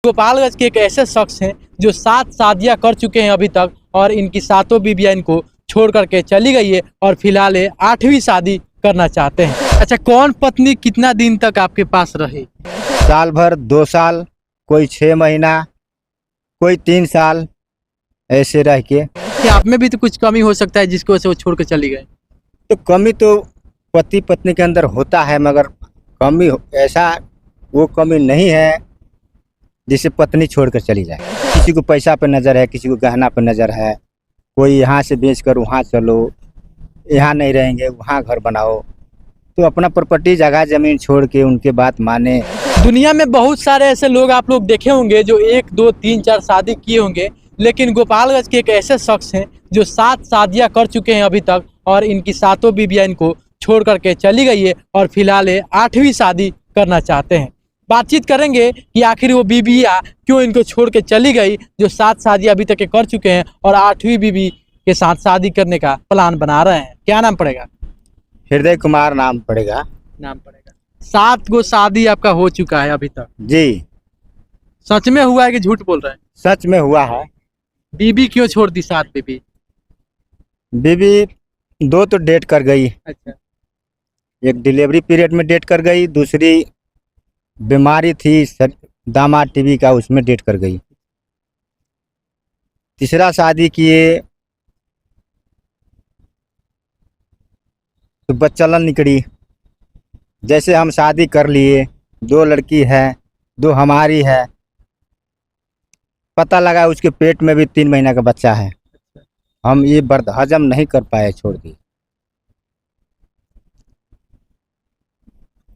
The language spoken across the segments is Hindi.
गोपालगंज के एक ऐसे शख्स हैं जो 7 शादियां कर चुके हैं अभी तक, और इनकी 7 बीवियां इनको छोड़ करके चली गई है और फिलहाल ये 8वीं शादी करना चाहते हैं। अच्छा, कौन पत्नी कितना दिन तक आपके पास रही? साल भर, 2 साल, कोई 6 महीना, कोई 3 साल, ऐसे रह के। क्या आप में भी तो कुछ कमी हो सकता है जिसकी वजह से वो छोड़ के चली गए? तो कमी तो पति पत्नी के अंदर होता है, मगर ऐसा वो कमी नहीं है जिसे पत्नी छोड़कर चली जाए। किसी को पैसा पे नज़र है, किसी को गहना पे नज़र है, कोई यहाँ से बेचकर वहाँ चलो, यहाँ नहीं रहेंगे वहाँ घर बनाओ, तो अपना प्रॉपर्टी जगह ज़मीन छोड़ के उनके बात माने। दुनिया में बहुत सारे ऐसे लोग आप लोग देखे होंगे जो 1, 2, 3, 4 शादी किए होंगे, लेकिन गोपालगंज के एक ऐसे शख्स हैं जो 7 शादियां कर चुके हैं अभी तक, और इनकी 7 बीवियां इनको छोड़ करके चली गई है और फिलहाल ये 8वीं शादी करना चाहते हैं। बातचीत करेंगे कि आखिर वो बीवियां क्यों इनको छोड़ के चली गई, जो 7 शादियां अभी तक के कर चुके हैं और 8वीं बीवी के साथ शादी करने का प्लान बना रहे हैं। क्या नाम पड़ेगा? हृदय कुमार नाम पड़ेगा। 7 गो शादी आपका हो चुका है अभी तक? जी, सच में हुआ है कि झूठ बोल रहे हैं? सच में हुआ है। बीबी क्यों छोड़ दी 7 बीबी? बीबी 2 तो डेट कर गई, अच्छा। एक डिलीवरी पीरियड में डेट कर गई, दूसरी बीमारी थी दामाद टीबी का, उसमें डेट कर गई। तीसरा शादी किए तो बच्चलन निकली। जैसे हम शादी कर लिए, 2 लड़की है, 2 हमारी है, पता लगा उसके पेट में भी 3 महीना का बच्चा है। हम ये हजम नहीं कर पाए, छोड़ दी।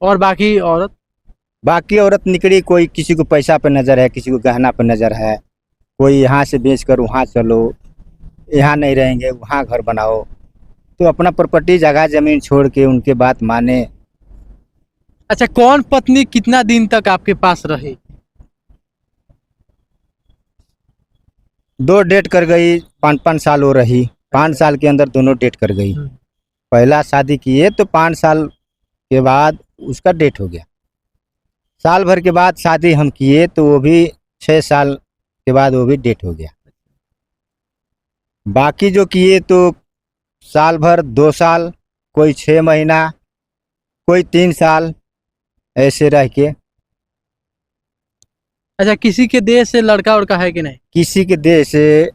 और बाकी औरत निकली, कोई किसी को पैसा पे नज़र है, किसी को गहना पे नज़र है, कोई यहाँ से बेचकर वहाँ चलो, यहाँ नहीं रहेंगे वहाँ घर बनाओ, तो अपना प्रॉपर्टी जगह ज़मीन छोड़ के उनके बात माने। अच्छा, कौन पत्नी कितना दिन तक आपके पास रही? 2 डेट कर गई, 5-5 साल हो रही। 5 साल के अंदर दोनों डेट कर गई। पहला शादी किए तो 5 साल के बाद उसका डेट हो गया। साल भर के बाद शादी हम किए तो वो भी 6 साल के बाद वो भी डेट हो गया। बाकी जो किए तो साल भर, 2 साल, कोई 6 महीना, कोई 3 साल, ऐसे रह के। अच्छा, किसी के देश से लड़का उड़का है कि नहीं? किसी के देश से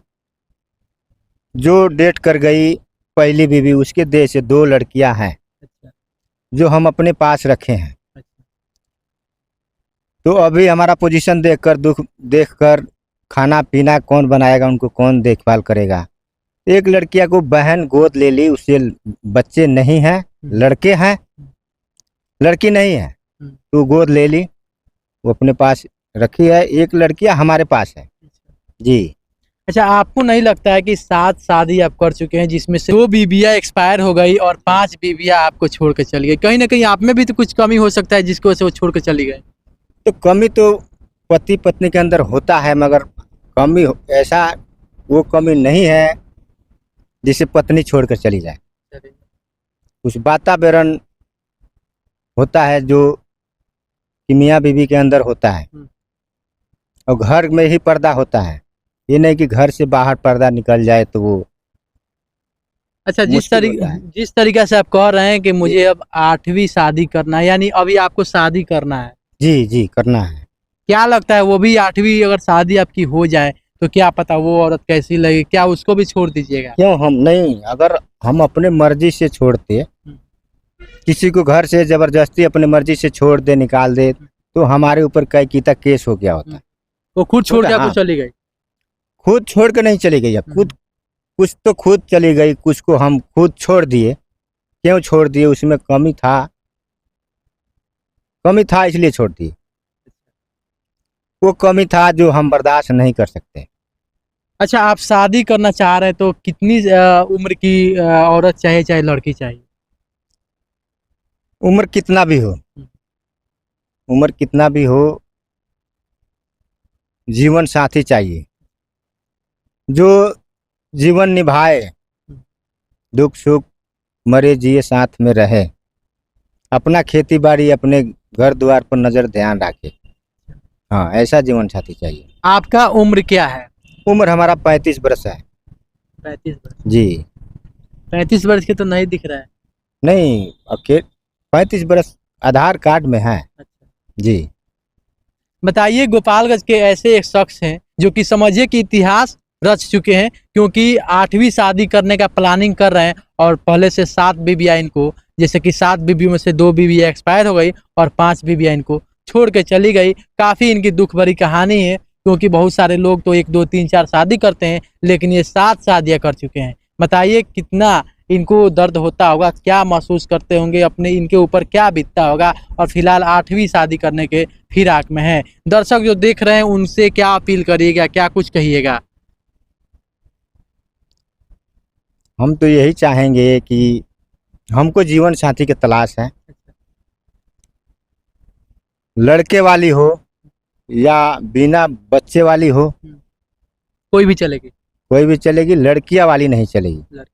जो डेट कर गई पहली बीवी, उसके देश से 2 लड़कियां हैं। अच्छा। जो हम अपने पास रखे हैं। अच्छा। तो अभी हमारा पोजीशन देखकर, दुख देखकर, खाना पीना कौन बनाएगा, उनको कौन देखभाल करेगा। एक लड़किया को बहन गोद ले ली, उससे बच्चे नहीं हैं, लड़के हैं, लड़की नहीं है, तो गोद ले ली, वो अपने पास रखी है। एक लड़कियां हमारे पास है। जी। अच्छा, आपको नहीं लगता है कि 7 शादी आप कर चुके हैं जिसमें से 2 बीवियां एक्सपायर हो गई और 5 बीवियां आपको छोड़ के चली गई, कहीं ना कहीं आप में भी तो कुछ कमी हो सकता है जिसकी वजह से वो छोड़ के चली गई? तो कमी तो पति पत्नी के अंदर होता है, मगर ऐसा वो कमी नहीं है जिसे पत्नी छोड़कर चली जाए। कुछ वातावरण होता है जो कि मियाँ बीवी के अंदर होता है, और घर में ही पर्दा होता है। ये नहीं कि घर से बाहर पर्दा निकल जाए तो वो। अच्छा, जिस तरीका से आप कह रहे हैं कि मुझे अब 8वीं शादी करना है, यानी अभी आपको शादी करना है? जी जी, करना है। क्या लगता है वो भी 8वीं अगर शादी आपकी हो जाए तो क्या पता वो औरत कैसी लगे, क्या उसको भी छोड़ दीजिएगा? क्यों हम नहीं, अगर हम अपने मर्जी से छोड़ते, किसी को घर से जबरदस्ती अपनी मर्जी से छोड़ दे, निकाल दे, तो हमारे ऊपर कैकीता केस हो गया होता। वो खुद छोड़ के आपको चली गई? खुद छोड़ के नहीं चली गई, अब खुद कुछ तो खुद चली गई, कुछ को हम खुद छोड़ दिए। क्यों छोड़ दिए? उसमें कमी था इसलिए छोड़ दिए। वो कमी था जो हम बर्दाश्त नहीं कर सकते। अच्छा, आप शादी करना चाह रहे हैं तो कितनी उम्र की औरत चाहिए, चाहे लड़की चाहिए? उम्र कितना भी हो, उम्र कितना भी हो, जीवन साथी चाहिए जो जीवन निभाए, दुख सुख मरे जिए साथ में रहे, अपना खेती बाड़ी, अपने घर द्वार पर नजर ध्यान रखे, हाँ, ऐसा जीवन साथी चाहिए। आपका उम्र क्या है? उम्र हमारा 35 वर्ष है 35 वर्ष। जी। 35 वर्ष के तो नहीं दिख रहा है। नहीं, 35 वर्ष आधार कार्ड में है अच्छा, जी। बताइए, गोपालगंज के ऐसे एक शख्स हैं जो कि समझिए कि इतिहास रच चुके हैं, क्योंकि 8वीं शादी करने का प्लानिंग कर रहे हैं और पहले से 7 बीवियां इनको, जैसे कि 7 बीवियों में से 2 बीवियां एक्सपायर हो गई और 5 बीवियां इनको छोड़ के चली गई। काफ़ी इनकी दुख भरी कहानी है, क्योंकि बहुत सारे लोग तो 1 2 3 4 शादी करते हैं, लेकिन ये 7 शादियां कर चुके हैं। बताइए कितना इनको दर्द होता होगा, क्या महसूस करते होंगे, अपने इनके ऊपर क्या बीतता होगा, और फिलहाल 8वीं शादी करने के फिराक में हैं। दर्शक जो देख रहे हैं उनसे क्या अपील करिएगा, क्या कुछ कहिएगा? हम तो यही चाहेंगे कि हमको जीवन साथी की तलाश है, लड़के वाली हो या बिना बच्चे वाली हो, कोई भी चलेगी। कोई भी चलेगी, लड़कियां वाली नहीं चलेगी।